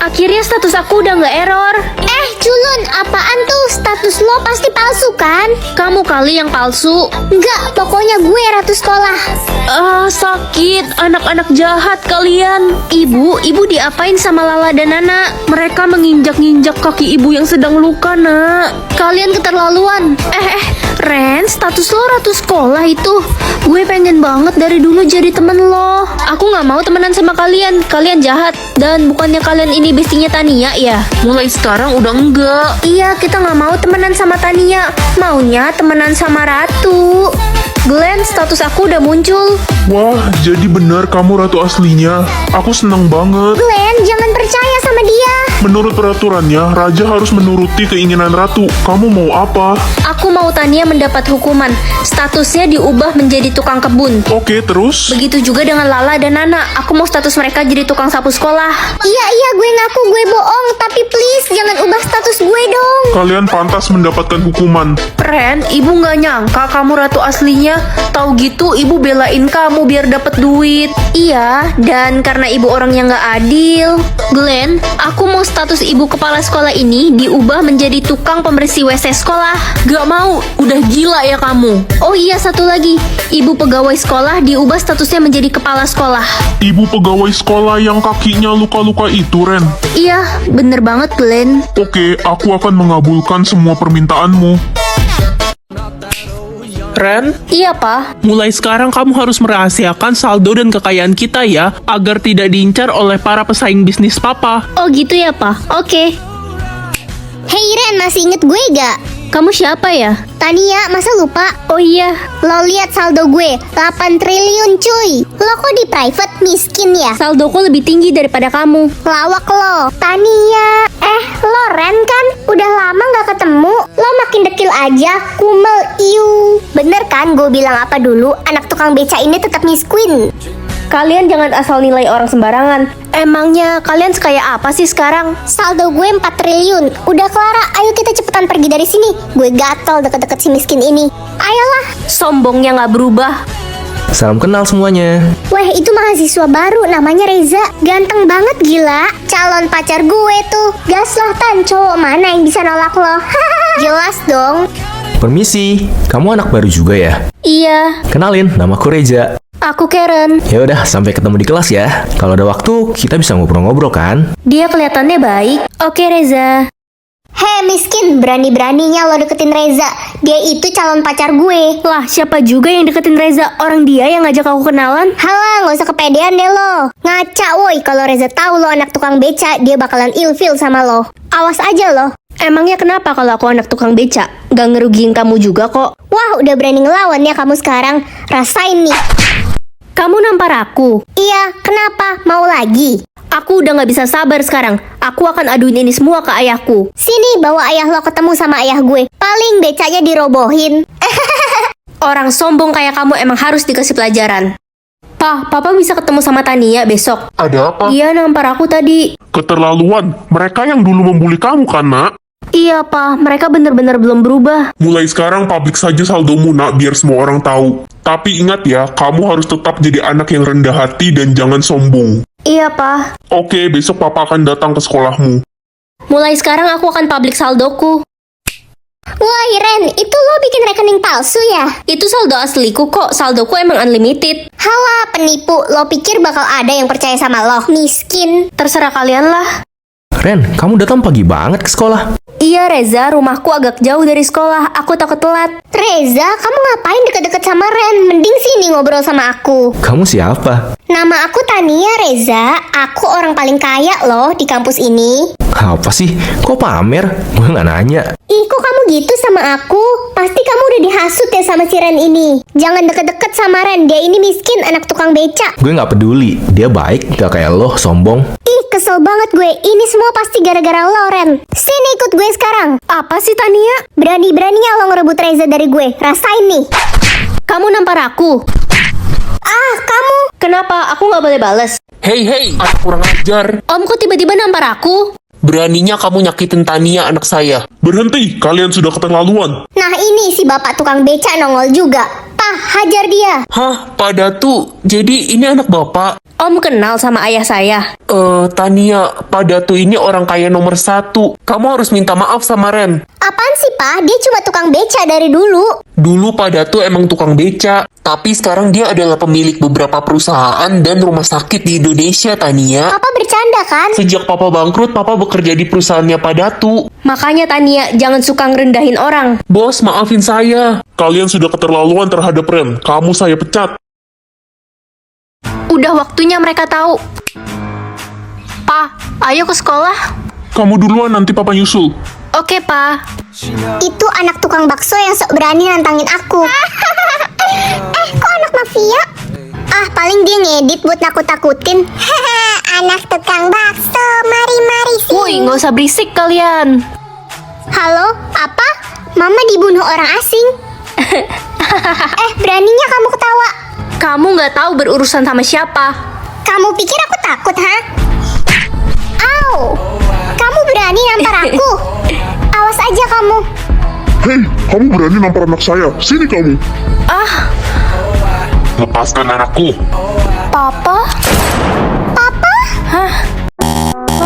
akhirnya status aku udah nggak error. Culun, apaan tuh? Status lo pasti palsu kan? Kamu kali yang palsu. Enggak, pokoknya gue ratu sekolah. Sakit. Anak-anak jahat kalian. Ibu diapain sama Lala dan Nana? Mereka menginjak-injak kaki ibu yang sedang luka, Nak. Kalian keterlaluan. Ren, status lo ratu sekolah itu. Gue pengen banget dari dulu jadi temen lo. Aku nggak mau temenan sama kalian. Kalian jahat. Dan bukannya kalian ini bestinya Tania ya? Mulai sekarang udah enggak. Iya, kita nggak mau temenan sama Tania. Maunya temenan sama Ratu. Glenn, status aku udah muncul. Wah, jadi benar kamu ratu aslinya. Aku senang banget. Glenn, jangan percaya sama dia. Menurut peraturannya, raja harus menuruti keinginan ratu. Kamu mau apa? Aku mau Tania mendapat hukuman. Statusnya diubah menjadi tukang kebun. Oke, terus? Begitu juga dengan Lala dan Nana. Aku mau status mereka jadi tukang sapu sekolah. Iya, gue ngaku gue bohong. Tapi please, jangan ubah status gue dong. Kalian pantas mendapatkan hukuman. Ren, ibu nggak nyangka kamu ratu aslinya. Tahu gitu, ibu belain kamu biar dapat duit. Iya, dan karena ibu orangnya nggak adil. Glenn, aku mau status ibu kepala sekolah ini diubah menjadi tukang pembersih WC sekolah. Gak mau, udah gila ya kamu. Oh iya, satu lagi. Ibu pegawai sekolah diubah statusnya menjadi kepala sekolah. Ibu pegawai sekolah yang kakinya luka-luka itu, Ren. Iya, bener banget, Glenn. Oke, aku akan mengabulkan semua permintaanmu. Ren, Iya, Pak. mulai sekarang kamu harus merahasiakan saldo dan kekayaan kita ya, agar tidak diincar oleh para pesaing bisnis papa. Oh gitu ya, Pak. Oke. Hey Ren, masih inget gue gak? Kamu siapa ya? Tania, masa lupa? Oh iya. Lo lihat saldo gue, 8 triliun cuy. Lo kok di private miskin ya? Saldoku lebih tinggi daripada kamu. Lawak lo. Tania. Lo Ren kan? Udah lama gak ketemu. Lo makin dekil aja, kumel iu. Bener kan gue bilang apa dulu? Anak tukang beca ini tetap Miss Queen. Kalian jangan asal nilai orang sembarangan. Emangnya kalian sekaya apa sih sekarang? Saldo gue 4 triliun. Udah Clara, ayo kita cepetan pergi dari sini. Gue gatel deket-deket si miskin ini. Ayolah. Sombongnya nggak berubah. Salam kenal semuanya. Weh, itu mahasiswa baru, namanya Reza. Ganteng banget gila. Calon pacar gue tuh. Gas lah Tan, cowok mana yang bisa nolak lo? Jelas dong. Permisi, kamu anak baru juga ya? Iya, Kenalin, namaku Reza. aku Karen. Ya udah, sampai ketemu di kelas ya. Kalau ada waktu, kita bisa ngobrol-ngobrol kan? Dia kelihatannya baik. Oke, Reza. Hei miskin, berani-beraninya lo deketin Reza. Dia itu calon pacar gue. Lah, siapa juga yang deketin Reza? Orang dia yang ngajak aku kenalan. Halah, gak usah kepedean deh lo. Ngaca woi, kalau Reza tahu lo anak tukang beca, dia bakalan ilfil sama lo. Awas aja lo. Emangnya kenapa kalau aku anak tukang beca? Gak ngerugiin kamu juga kok. Wah, udah berani ngelawan ya kamu sekarang. Rasain nih. Kamu nampar aku. Iya, kenapa? Mau lagi? Aku udah gak bisa sabar sekarang. Aku akan aduin ini semua ke ayahku. Sini, bawa ayah lo ketemu sama ayah gue. Paling becanya dirobohin. Orang sombong kayak kamu emang harus dikasih pelajaran. Papa bisa ketemu sama Tania besok. Ada apa? Dia nampar aku tadi. Keterlaluan. Mereka yang dulu membuli kamu kan, Nak? Iya, mereka bener-bener belum berubah. Mulai sekarang publik saja saldomu, Nak, biar semua orang tahu. Tapi ingat ya, kamu harus tetap jadi anak yang rendah hati dan jangan sombong. Iya, Pa. Oke, besok papa akan datang ke sekolahmu. Mulai sekarang aku akan publik saldoku. Wah, Ren, itu lo bikin rekening palsu ya? Itu saldo asliku kok, saldoku emang unlimited. Halah, penipu. Lo pikir bakal ada yang percaya sama lo? Miskin. Terserah kalian lah. Ren, kamu datang pagi banget ke sekolah. Iya, Reza, rumahku agak jauh dari sekolah. Aku takut telat. Reza, kamu ngapain deket-deket sama Ren? Mending sini ngobrol sama aku. Kamu siapa? Nama aku Tania, Reza. Aku orang paling kaya loh di kampus ini. Apa sih? Kok pamer? Gue nggak nanya. Ih, kok kamu gitu sama aku? Pasti kamu udah dihasut ya sama si Ren ini. Jangan deket-deket sama Ren, dia ini miskin, anak tukang beca. Gue nggak peduli. Dia baik, gak kayak lo, sombong. Ih, kesel banget gue. Ini semua pasti gara-gara lo, Ren. Sini ikut gue sekarang. Apa sih, Tania? Berani-beraninya lo ngerebut Reza dari gue. Rasain nih. Kamu nampar aku. Ah, kamu. Kenapa? Aku nggak boleh bales. Hei, anak kurang ajar. Om, kok tiba-tiba nampar aku? Beraninya kamu nyakitin Tania, anak saya. Berhenti, kalian sudah keterlaluan. Nah ini si bapak tukang beca nongol juga. hajar dia. Hah, Pak Datu, jadi ini anak Bapak? Om kenal sama ayah saya. Tania, Pak Datu ini orang kaya nomor 1. Kamu harus minta maaf sama Ren. Apaan sih, Pak? Dia cuma tukang beca dari dulu. Dulu Pak Datu emang tukang beca, tapi sekarang dia adalah pemilik beberapa perusahaan dan rumah sakit di Indonesia, Tania. Papa bercanda kan? Sejak Papa bangkrut, Papa bekerja di perusahaannya Pak Datu. Makanya Tania, jangan suka ngerendahin orang. Bos, maafin saya. Kalian sudah keterlaluan terhadap Ren. Kamu saya pecat. Udah waktunya mereka tahu. Pa, ayo ke sekolah. Kamu duluan, nanti papa nyusul. Oke, Pa. Itu anak tukang bakso yang sok berani nantangin aku. Kok anak mafia? Paling dia ngedit buat nakut-takutin. Anak tukang bakso, mari-mari sini. Woi, nggak usah berisik kalian. Halo, apa? Mama dibunuh orang asing. Beraninya kamu ketawa. Kamu nggak tahu berurusan sama siapa. Kamu pikir aku takut, ha? Au! Kamu berani nampar aku? Awas aja kamu. Hei, kamu berani nampar anak saya. Sini kamu. Lepaskan anakku. Papa? Papa?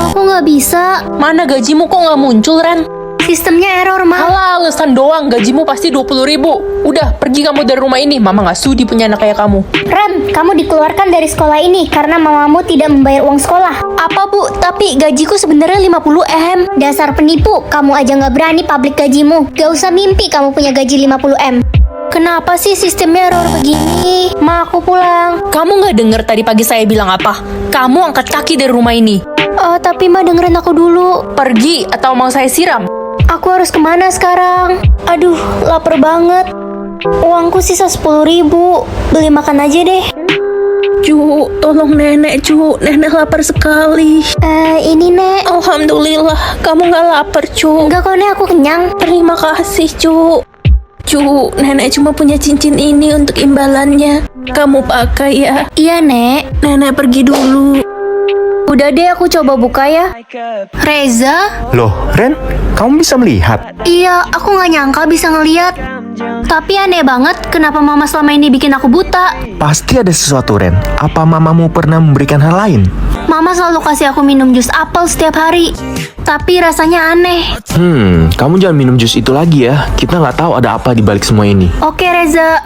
Aku nggak bisa. Mana gajimu kok nggak muncul, Ren? Sistemnya error, Ma. Alah, alasan doang. Gajimu pasti 20.000. Udah, pergi kamu dari rumah ini. Mama nggak sudi punya anak kayak kamu. Ren, kamu dikeluarkan dari sekolah ini karena mamamu tidak membayar uang sekolah. Apa, Bu? Tapi gajiku sebenarnya 50 M. Dasar penipu, kamu aja nggak berani publik gajimu. Gak usah mimpi kamu punya gaji 50 M. Kenapa sih sistemnya error begini? Ma, aku pulang. Kamu nggak denger tadi pagi saya bilang apa? Kamu angkat kaki dari rumah ini. Tapi Ma dengerin aku dulu. Pergi atau mau saya siram? Aku harus kemana sekarang? Aduh, lapar banget. Uangku sisa 10.000. Beli makan aja deh. Cu, tolong nenek, Cu. Nenek lapar sekali. Ini, Nek. Alhamdulillah, kamu nggak lapar, Cu. Enggak kok, Nek, aku kenyang. Terima kasih, Cu. Cu, nenek cuma punya cincin ini untuk imbalannya. Kamu pakai ya? Iya, Nek. Nenek pergi dulu. Udah deh, aku coba buka ya. Reza? Loh, Ren, kamu bisa melihat? Iya, aku nggak nyangka bisa ngeliat. Tapi aneh banget, kenapa mama selama ini bikin aku buta? Pasti ada sesuatu, Ren. Apa mamamu pernah memberikan hal lain? Mama selalu kasih aku minum jus apel setiap hari. Tapi rasanya aneh. Kamu jangan minum jus itu lagi ya. Kita nggak tahu ada apa di balik semua ini. Oke, Reza.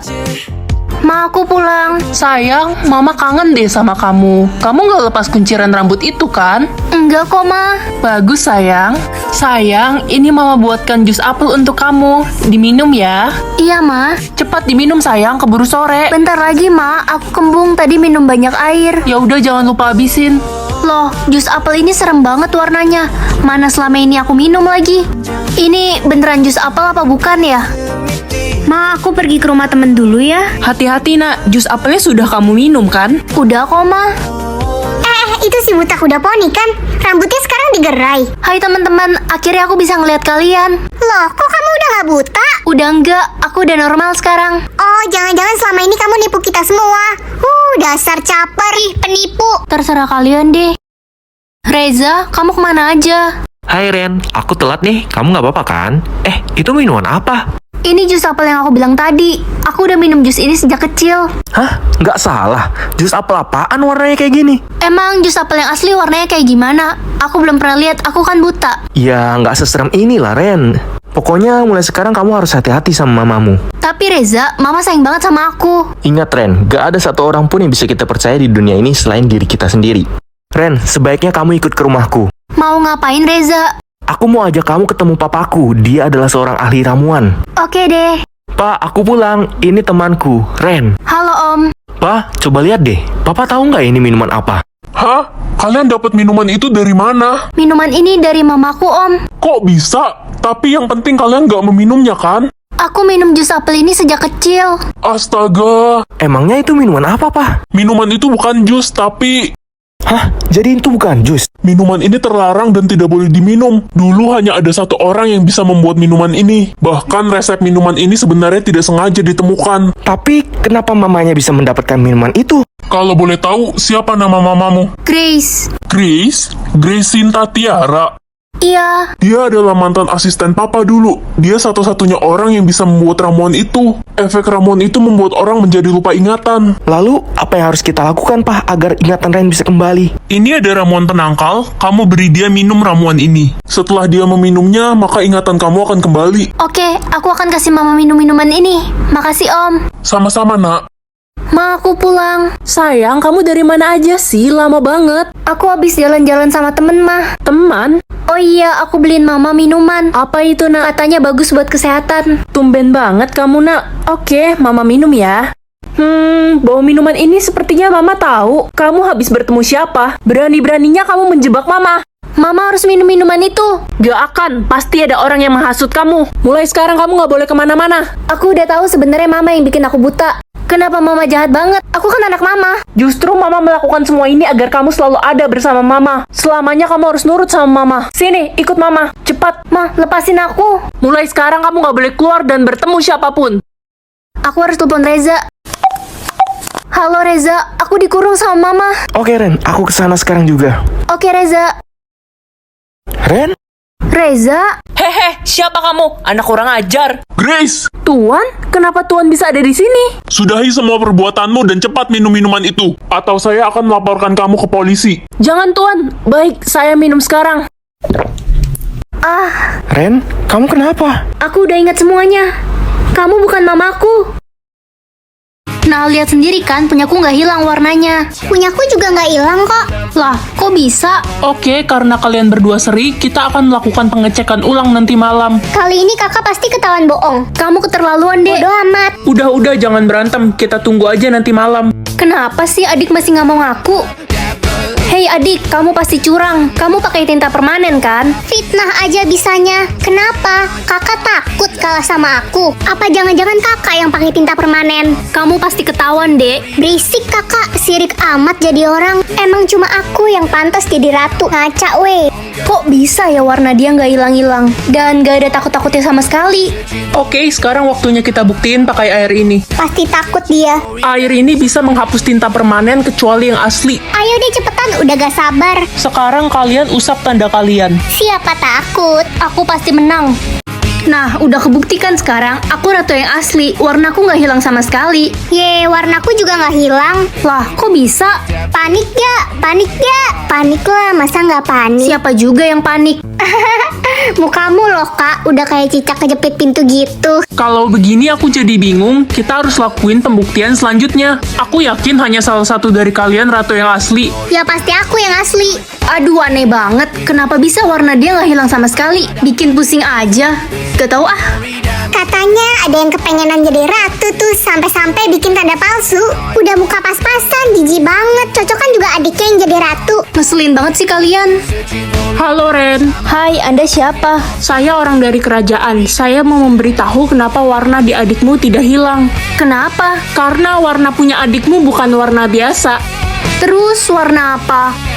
Ma, aku pulang. Sayang, Mama kangen deh sama kamu. Kamu nggak lepas kunciran rambut itu kan? Enggak kok, Ma. Bagus sayang. Sayang, ini Mama buatkan jus apel untuk kamu. Diminum ya. Iya, Ma. Cepat diminum sayang, keburu sore. Bentar lagi, Ma. Aku kembung tadi minum banyak air. Ya udah jangan lupa habisin. Loh, jus apel ini serem banget warnanya. Mana selama ini aku minum lagi? Ini beneran jus apel apa bukan ya? Ma, aku pergi ke rumah temen dulu ya. Hati-hati nak, jus apelnya sudah kamu minum kan? Udah kok, Ma. Itu si buta kuda poni kan? Rambutnya sekarang digerai. Hai teman-teman, akhirnya aku bisa ngeliat kalian. Loh, kok kamu udah gak buta? Udah enggak, aku udah normal sekarang. Oh, jangan-jangan selama ini kamu nipu kita semua. Dasar caper, penipu. Terserah kalian deh. Reza, kamu kemana aja? Hai Ren, aku telat nih. Kamu nggak apa-apa kan? Itu minuman apa? Ini jus apel yang aku bilang tadi. Aku udah minum jus ini sejak kecil. Hah? Nggak salah. Jus apel apaan warnanya kayak gini? Emang jus apel yang asli warnanya kayak gimana? Aku belum pernah lihat, aku kan buta. Ya, nggak seserem inilah, Ren. Pokoknya mulai sekarang kamu harus hati-hati sama mamamu. Tapi Reza, mama sayang banget sama aku. Ingat, Ren, gak ada satu orang pun yang bisa kita percaya di dunia ini selain diri kita sendiri. Ren, sebaiknya kamu ikut ke rumahku. Mau ngapain, Reza? Aku mau ajak kamu ketemu papaku. Dia adalah seorang ahli ramuan. Oke deh. Pak, aku pulang. Ini temanku, Ren. Halo, Om. Pak, coba lihat deh. Papa tahu nggak ini minuman apa? Hah? Kalian dapat minuman itu dari mana? Minuman ini dari mamaku, Om. Kok bisa? Tapi yang penting kalian nggak meminumnya kan? Aku minum jus apel ini sejak kecil. Astaga, Emangnya itu minuman apa, Pak? minuman itu bukan jus tapi Hah? Jadi itu bukan jus? minuman ini terlarang dan tidak boleh diminum. Dulu hanya ada satu orang yang bisa membuat minuman ini. Bahkan resep minuman ini sebenarnya tidak sengaja ditemukan. Tapi kenapa mamanya bisa mendapatkan minuman itu? Kalau boleh tahu, siapa nama mamamu? Grace. Grace? Grace Sinta Tiara. Iya. Dia adalah mantan asisten papa dulu. Dia satu-satunya orang yang bisa membuat ramuan itu. Efek ramuan itu membuat orang menjadi lupa ingatan. Lalu, apa yang harus kita lakukan, Pak, agar ingatan Ren bisa kembali? Ini ada ramuan penangkal, kamu beri dia minum ramuan ini. Setelah dia meminumnya, maka ingatan kamu akan kembali. Oke, aku akan kasih mama minum minuman ini. Makasih om. Sama-sama, nak. Ma, aku pulang. Sayang, kamu dari mana aja sih? Lama banget. Aku habis jalan-jalan sama temen mah. Teman? Oh iya, aku beliin mama minuman. Apa itu, nak? Katanya bagus buat kesehatan. Tumben banget kamu, nak. Oke, mama minum ya. Bau minuman ini sepertinya mama tahu. Kamu habis bertemu siapa? Berani-beraninya kamu menjebak mama. Mama harus minum minuman itu. Gak akan, pasti ada orang yang menghasut kamu. Mulai sekarang kamu gak boleh kemana-mana. Aku udah tahu sebenarnya mama yang bikin aku buta. Kenapa mama jahat banget? Aku kan anak mama. Justru mama melakukan semua ini agar kamu selalu ada bersama mama. Selamanya kamu harus nurut sama mama. Sini, ikut mama. Cepat. Ma, lepasin aku. Mulai sekarang kamu gak boleh keluar dan bertemu siapapun. Aku harus telepon Reza. Halo Reza, aku dikurung sama mama. Oke, Ren, aku kesana sekarang juga. Oke Reza. Ren? Reza? Hehe, siapa kamu? Anak kurang ajar. Grace, Tuan, kenapa Tuan bisa ada di sini? sudahi semua perbuatanmu dan cepat minum minuman itu. Atau saya akan melaporkan kamu ke polisi. Jangan Tuan, baik saya minum sekarang. Ren, kamu kenapa? Aku udah ingat semuanya. Kamu bukan mamaku. Nah, lihat sendiri kan, punyaku nggak hilang warnanya. Punyaku juga nggak hilang kok. Lah, kok bisa? Oke, karena kalian berdua seri, kita akan melakukan pengecekan ulang nanti malam. Kali ini kakak pasti ketahuan bohong. Kamu keterlaluan, Dek. Bodoh amat. Udah, jangan berantem. Kita tunggu aja nanti malam. Kenapa sih adik masih nggak mau ngaku? Hei adik, kamu pasti curang. Kamu pakai tinta permanen kan? Fitnah aja bisanya. Kenapa? Kakak takut kalah sama aku. Apa jangan-jangan kakak yang pakai tinta permanen? Kamu pasti ketahuan, Dek. Berisik kakak, sirik amat jadi orang. Emang cuma aku yang pantas jadi ratu. Ngaca weh. Kok bisa ya warna dia nggak hilang-hilang? Dan nggak ada takut-takutnya sama sekali. Oke, sekarang waktunya kita buktiin pakai air ini. Pasti takut dia. Air ini bisa menghapus tinta permanen kecuali yang asli. Ayo deh cepetan, udah gak sabar. Sekarang kalian usap tanda kalian. Siapa takut? Aku pasti menang. Nah, udah kebuktikan sekarang, aku ratu yang asli. Warnaku nggak hilang sama sekali. Ye, warnaku juga gak hilang. Lah, kok bisa? Panik gak? Panik gak? Panik lah, masa gak panik? Siapa juga yang panik? Mukamu loh kak, udah kayak cicak kejepit pintu gitu. Kalau begini aku jadi bingung, kita harus lakuin pembuktian selanjutnya. Aku yakin hanya salah satu dari kalian ratu yang asli. Ya pasti aku yang asli. Aduh, aneh banget. Kenapa bisa warna dia nggak hilang sama sekali? Bikin pusing aja. Gak tahu ah. Katanya ada yang kepengenan jadi ratu tuh, sampai-sampai bikin tanda palsu. Udah muka pas-pasan, jijik banget. Cocokan juga adiknya yang jadi ratu. Ngeselin banget sih kalian. Halo Ren, Hai, Anda siapa? saya orang dari kerajaan. Saya mau memberitahu kenapa warna di adikmu tidak hilang. Kenapa? Karena warna punya adikmu bukan warna biasa. Terus warna apa?